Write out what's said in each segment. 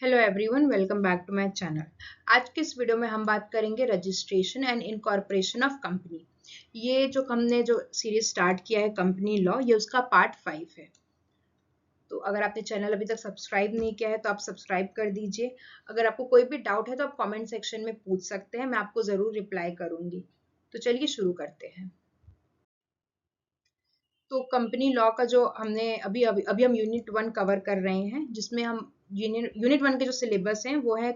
Hello everyone, welcome back to my channel. आज के इस वीडियो में हम बात करेंगे registration and incorporation of company. ये जो हमने जो सीरीज स्टार्ट किया है कंपनी लॉ, ये उसका पार्ट 5 है। तो अगर आपने चैनल अभी तक सब्सक्राइब नहीं किया है तो आप सब्सक्राइब कर दीजिए। अगर आपको कोई भी डाउट है तो आप कमेंट सेक्शन में पूछ सकते हैं, मैं आपको ज़रूर रिप्लाई करूंगी। तो चलिए शुरू करते हैं। तो कंपनी लॉ का जो हमने अभी अभी अभी हम यूनिट 1 कवर कर रहे हैं, जिसमें हम यूनिट 1 के जो सिलेबस हैं वो है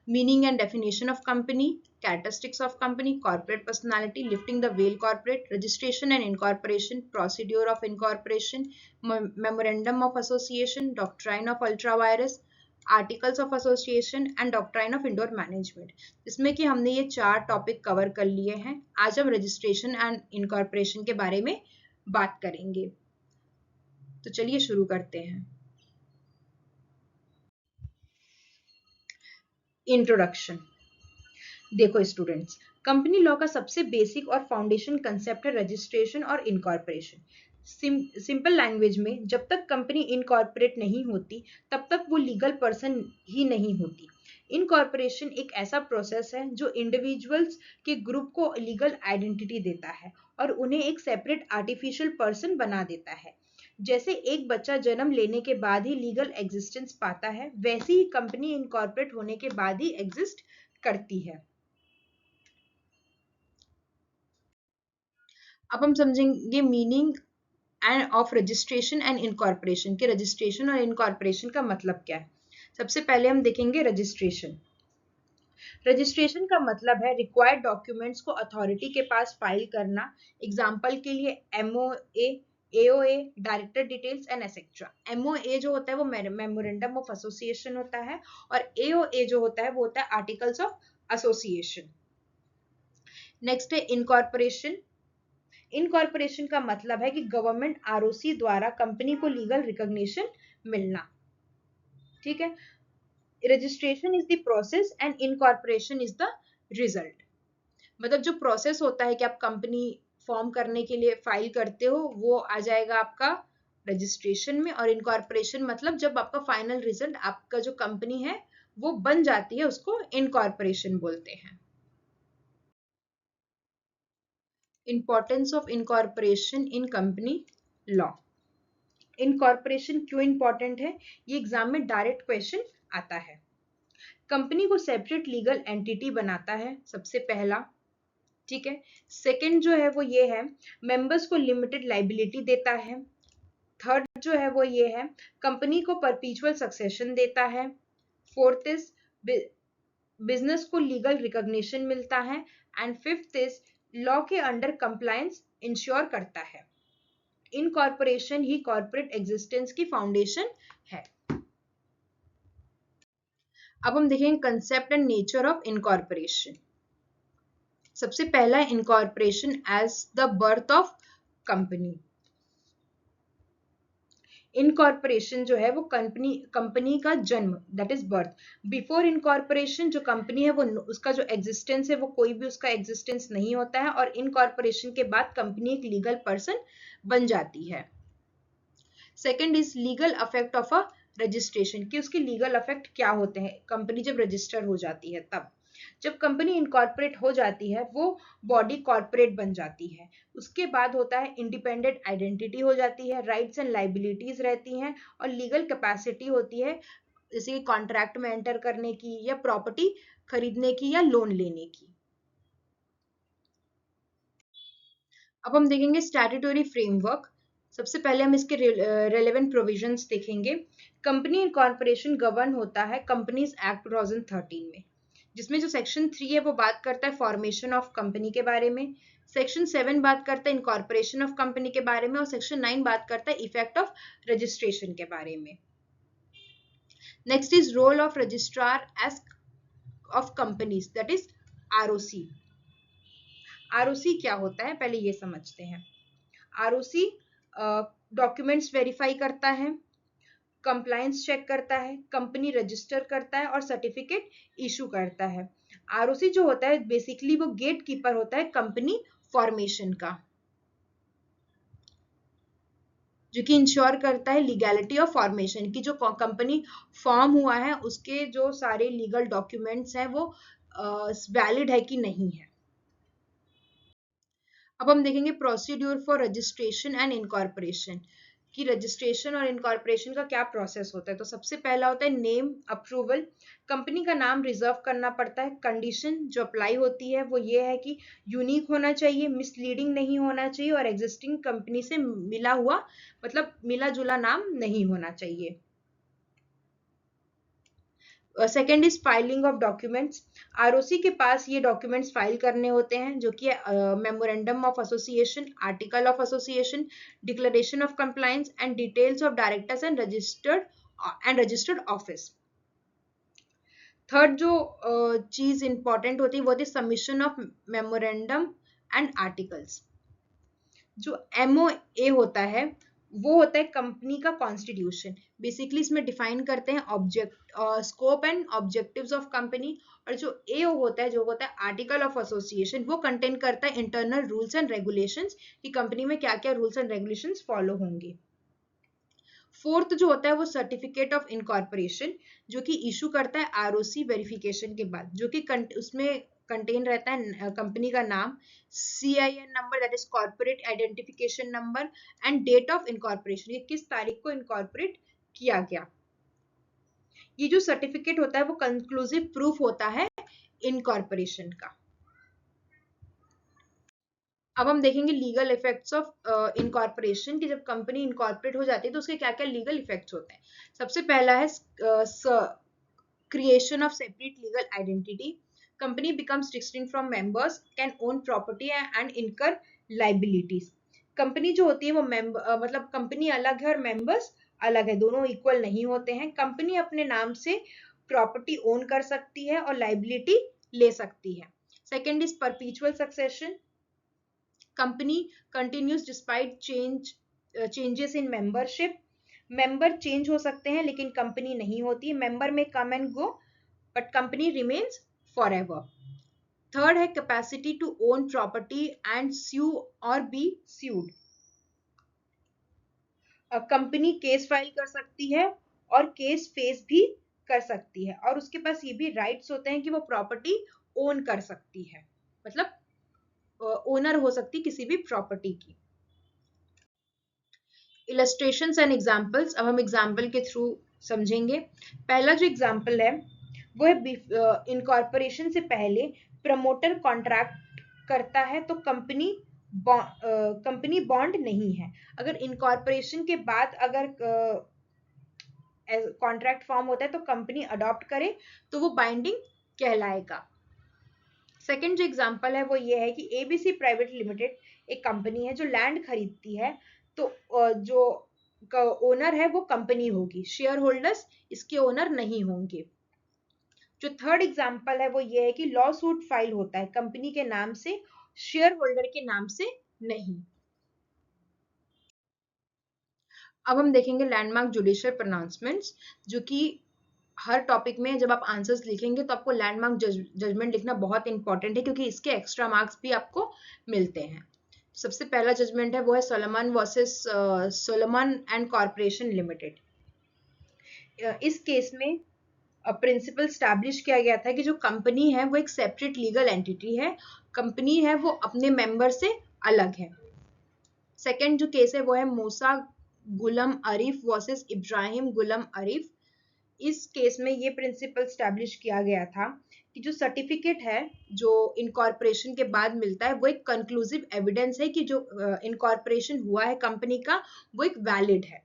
meaning and definition of company, characteristics of company, corporate personality, lifting the well corporate, registration and incorporation, procedure of incorporation, memorandum of association, doctrine of ultra vires, articles of association and doctrine of indoor management. जिसमें कि हमने ये 4 topic cover कर लिए हैं। आज हम registration and incorporation के बारे में बात करेंगे। तो चलिए शुरू करते हैं। इंट्रोडक्शन। देखो स्टूडेंट्स, कंपनी लॉ का सबसे बेसिक और फाउंडेशन कंसेप्ट है रजिस्ट्रेशन और इनकॉर्पोरेशन। सिंपल लैंग्वेज में, जब तक कंपनी इनकॉर्पोरेट नहीं होती तब तक वो लीगल पर्सन ही नहीं होती। इनकॉर्पोरेशन एक ऐसा प्रोसेस है जो इंडिविजुअल्स के ग्रुप को लीगल आइडेंटिटी देता है और उन्हें एक सेपरेट आर्टिफिशियल पर्सन बना देता है। जैसे एक बच्चा जन्म लेने के बाद ही लीगल एग्जिस्टेंस पाता है, वैसे ही कंपनी इनकॉर्पोरेट होने के बाद ही एग्जिस्ट करती है। अब हम समझेंगे meaning end of registration and incorporation के रजिस्ट्रेशन और इनकॉर्पोरेशन का मतलब क्या है। सबसे पहले हम देखेंगे रजिस्ट्रेशन। रजिस्ट्रेशन का मतलब है रिक्वायर्ड डॉक्यूमेंट्स को अथॉरिटी के पास फाइल करना। एग्जाम्पल के लिए MOA, AOA, director details and etcetera. MOA जो होता है वो मेमोरेंडम ऑफ एसोसिएशन होता है और एओए जो होता है वो होता है आर्टिकल्स ऑफ एसोसिएशन। नेक्स्ट है इनकॉर्पोरेशन। इनकॉर्पोरेशन का मतलब है कि गवर्नमेंट आरओसी द्वारा कंपनी को लीगल रिकॉग्निशन मिलना। ठीक है। Registration is the process and incorporation is the result. मतलब जो प्रोसेस होता है कि आप कंपनी फॉर्म करने के लिए फाइल करते हो, वो आ जाएगा आपका रजिस्ट्रेशन में। और इनकॉर्पोरेशन मतलब जब आपका फाइनल रिजल्ट, आपका जो कंपनी है वो बन जाती है, उसको इनकॉर्पोरेशन बोलते हैं। Importance of incorporation in company law. Incorporation क्यों इंपॉर्टेंट है, ये एग्जाम में डायरेक्ट क्वेश्चन आता है। कंपनी को सेपरेट लीगल एंटिटी बनाता है, सबसे पहला। ठीक है। सेकंड जो है वो ये है, मेंबर्स को लिमिटेड लाइबिलिटी देता है। थर्ड जो है वो ये है, कंपनी को परपीचुअल सक्सेशन देता है। फोर्थ इज बिजनेस को लीगल रिकॉग्निशन मिलता है। एंड फिफ्थ इज लॉ के अंडर कंप्लायंस इंश्योर करता है। इनकॉर्पोरेशन ही कॉर्पोरेट एग्जिस्टेंस की फाउंडेशन है। अब हम देखेंगे concept and nature of incorporation. सबसे पहला है incorporation as the birth of company. Incorporation जो है वो कंपनी का जन्म, that is birth. Before incorporation जो कंपनी है वो उसका जो एग्जिस्टेंस है वो कोई भी उसका एग्जिस्टेंस नहीं होता है, और इनकॉर्पोरेशन के बाद कंपनी एक लीगल पर्सन बन जाती है। Second is legal affect of a registration, कि उसके लीगल अफेक्ट क्या होते हैं कंपनी जब रजिस्टर हो जाती है तब। जब कंपनी इनकॉर्पोरेट हो जाती है वो बॉडी कॉर्पोरेट बन जाती है। उसके बाद होता है इंडिपेंडेंट आइडेंटिटी हो जाती है, राइट्स एंड लाइबिलिटीज रहती हैं, और लीगल कैपेसिटी होती है, जैसे कि कॉन्ट्रैक्ट में एंटर करने की या प्रॉपर्टी खरीदने की या लोन लेने की। अब हम देखेंगे स्टैट्यूटरी फ्रेमवर्क। सबसे पहले हम इसके रेलेवेंट प्रोविजंस देखेंगे। कंपनी इनकॉर्पोरेशन गवर्न होता है कंपनीज एक्ट 2013 में, जिसमें जो सेक्शन 3 है वो बात करता है फॉर्मेशन ऑफ कंपनी के बारे में। सेक्शन 7 बात करता है इनकॉर्पोरेशन ऑफ कंपनी के बारे में, और सेक्शन 9 बात करता है इफेक्ट ऑफ रजिस्ट्रेशन के बारे में। Next is role of registrar as of companies, that is ROC. ROC क्या होता है पहले ये समझते हैं। आरओसी डॉक्यूमेंट्स वेरीफाई करता है, कंप्लायंस चेक करता है, कंपनी रजिस्टर करता है और सर्टिफिकेट इशू करता है। आरओसी जो होता है बेसिकली वो गेट कीपर होता है कंपनी फॉर्मेशन का। जो कि इंश्योर करता है लीगैलिटी ऑफ फॉर्मेशन की जो कंपनी फॉर्म हुआ है उसके जो सारे लीगल डॉक्यूमेंट्स हैं वो वैलिड है कि नहीं है। अब हम देखेंगे procedure for registration and incorporation कि रजिस्ट्रेशन और इनकॉर्पोरेशन का क्या प्रोसेस होता है। तो सबसे पहला होता है नेम अप्रूवल, कंपनी का नाम रिजर्व करना पड़ता है। कंडीशन जो अप्लाई होती है वो ये है कि यूनिक होना चाहिए, मिसलीडिंग नहीं होना चाहिए और एग्जिस्टिंग कंपनी से मिला हुआ मतलब मिला जुला नाम नहीं होना चाहिए। Second is filing of documents, ROC के पास ये डॉक्यूमेंट्स फाइल करने होते हैं जो कि memorandum of association, article of association, declaration of compliance and details of directors and registered office. Third जो चीज इंपॉर्टेंट होती है वो होती है submission of memorandum and articles. जो MOA होता है वो होता है कंपनी का कॉन्स्टिट्यूशन। बेसिकली इसमें डिफाइन करते हैं object scope and objectives of company. और जो AO होता है जो होता है आर्टिकल ऑफ एसोसिएशन, वो कंटेन करता है इंटरनल रूल्स एंड रेगुलेशंस कि कंपनी में क्या क्या रूल्स एंड रेगुलेशंस फॉलो होंगे। फोर्थ जो होता है वो सर्टिफिकेट ऑफ इनकॉर्पोरेशन जो कि इशू करता है ROC वेरिफिकेशन के बाद, जो कि उसमें कंटेन रहता है कंपनी का नाम, CIN number that is corporate identification number and date of incorporation, ये किस तारीख को इनकॉर्पोरेट किया गया। ये जो सर्टिफिकेट होता है वो कंक्लूसिव प्रूफ होता है इनकॉर्पोरेशन का। अब हम देखेंगे लीगल इफेक्ट्स ऑफ इनकॉर्पोरेशन कि जब कंपनी इनकॉर्पोरेट हो जाती है तो उसके क्या क्या लीगल इफेक्ट्स होते हैं। सबसे पहला है creation of separate legal identity, company becomes distinct from members, can own property and इनकर लाइबिलिटीज। कंपनी जो होती है वो मतलब कंपनी अलग है और मेंबर्स अलग है, दोनों इक्वल नहीं होते हैं। कंपनी अपने नाम से प्रॉपर्टी ओन कर सकती है और लाइबिलिटी ले सकती है। Second is perpetual succession, company continues despite changes in membership, member change हो सकते हैं लेकिन कंपनी नहीं होती, मेंबर में come and go but company remains forever. Third है capacity to own property and sue or be sued, company case file कर सकती है और केस फेस भी कर सकती है और उसके पास ये भी राइट्स होते हैं कि वो प्रॉपर्टी ओन कर सकती है, मतलब ओनर हो सकती किसी भी प्रॉपर्टी की। इलस्ट्रेशंस एंड एग्जांपल्स, अब हम एग्जांपल के थ्रू समझेंगे। पहला जो एग्जांपल है वो है इनकॉर्पोरेशन से पहले प्रमोटर कॉन्ट्रैक्ट करता है तो कंपनी बॉन्ड नहीं है। अगर इनकॉर्पोरेशन के बाद अगर कॉन्ट्रैक्ट फॉर्म होता है तो कंपनी अडॉप्ट करे तो वो बाइंडिंग कहलाएगा। सेकेंड जो एग्जांपल है वो ये है कि ABC प्राइवेट लिमिटेड एक कंपनी है जो लैंड खरीदती है तो जो ओनर है वो कंपनी होगी, शेयर होल्डर्स इसके ओनर नहीं होंगे। जो थर्ड एग्जांपल है वो ये है कि लॉ सूट फाइल होता है कंपनी के नाम से, शेयर होल्डर के नाम से नहीं। अब हम देखेंगे लैंडमार्क जुडिशियल प्रोनाउंसमेंट्स, जो कि हर टॉपिक में जब आप आंसर्स लिखेंगे तो आपको लैंडमार्क जजमेंट लिखना बहुत इंपॉर्टेंट है क्योंकि इसके एक्स्ट्रा मार्क्स भी आपको मिलते हैं। सबसे पहला जजमेंट है वो है Solomon versus Solomon and corporation limited. इस केस में प्रिंसिपल स्टैब्लिश किया गया था कि जो कंपनी है वो एक सेपरेट लीगल एंटिटी है, कंपनी है वो अपने मेंबर से अलग है। सेकंड जो केस है वो है मूसा गुलम अरीफ वर्सेस इब्राहिम गुलम अरीफ। इस केस में ये प्रिंसिपल स्टैब्लिश किया गया था कि जो सर्टिफिकेट है जो इनकॉर्पोरेशन के बाद मिलता है वो एक कंक्लूसिव एविडेंस है कि जो इनकॉर्पोरेशन हुआ है कंपनी का वो एक वैलिड है।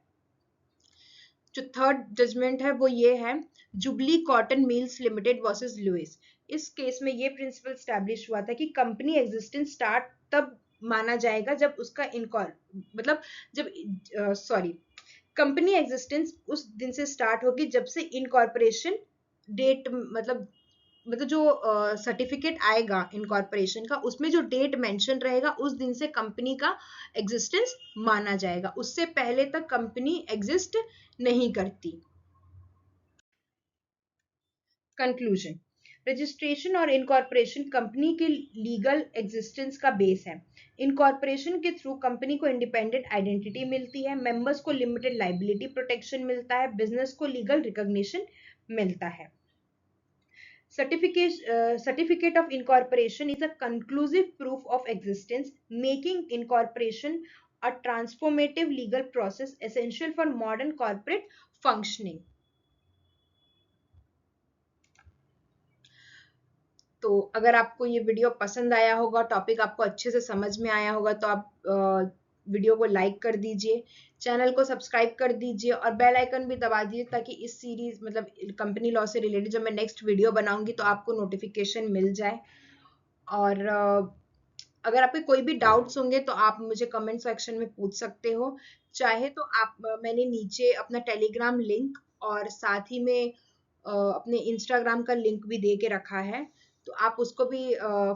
जो थर्ड जजमेंट है वो ये है Jubilee Cotton Mills Limited versus Louis. इस केस में ये प्रिंसिपल स्टैब्लिश हुआ था कि कंपनी एग्जिस्टेंस स्टार्ट तब माना जाएगा जब उसका मतलब जब कंपनी एग्जिस्टेंस उस दिन से स्टार्ट होगी जब से इनकॉर्पोरेशन डेट मतलब जो सर्टिफिकेट आएगा इनकॉर्पोरेशन का उसमें जो डेट मेंशन रहेगा उस दिन से कंपनी का एग्जिस्टेंस माना जाएगा, उससे पहले तक कंपनी एग्जिस्ट नहीं करती। कंक्लूजन, रजिस्ट्रेशन और इनकॉर्पोरेशन कंपनी के लीगल एग्जिस्टेंस का बेस है। इनकॉर्पोरेशन के थ्रू कंपनी को इंडिपेंडेंट आइडेंटिटी मिलती है, मेंबर्स को लिमिटेड लाइबिलिटी प्रोटेक्शन मिलता है, बिजनेस को लीगल रिकॉग्निशन मिलता है। Certificate of incorporation is a conclusive proof of existence, making incorporation a transformative legal process essential for modern corporate functioning. तो अगर आपको ये वीडियो पसंद आया होगा, टॉपिक आपको अच्छे से समझ में आया होगा, तो आप वीडियो को लाइक कर दीजिए, चैनल को सब्सक्राइब कर दीजिए और बेल आइकन भी दबा दीजिए, ताकि इस सीरीज मतलब कंपनी लॉ से रिलेटेड जब मैं नेक्स्ट वीडियो बनाऊंगी तो आपको नोटिफिकेशन मिल जाए। और अगर आपके कोई भी डाउट्स होंगे तो आप मुझे कमेंट सेक्शन में पूछ सकते हो। चाहे तो आप मैंने नीचे अपना टेलीग्राम लिंक और साथ ही में अपने इंस्टाग्राम का लिंक भी दे के रखा है, तो आप उसको भी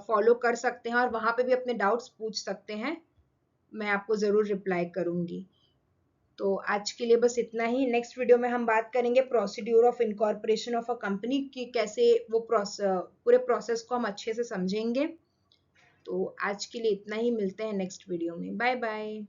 फॉलो कर सकते हैं और वहां पे भी अपने डाउट्स पूछ सकते हैं, मैं आपको जरूर रिप्लाई करूंगी। तो आज के लिए बस इतना ही। नेक्स्ट वीडियो में हम बात करेंगे procedure of incorporation of a company की, कैसे वो पूरे प्रोसेस को हम अच्छे से समझेंगे। तो आज के लिए इतना ही, मिलते हैं नेक्स्ट वीडियो में। Bye bye.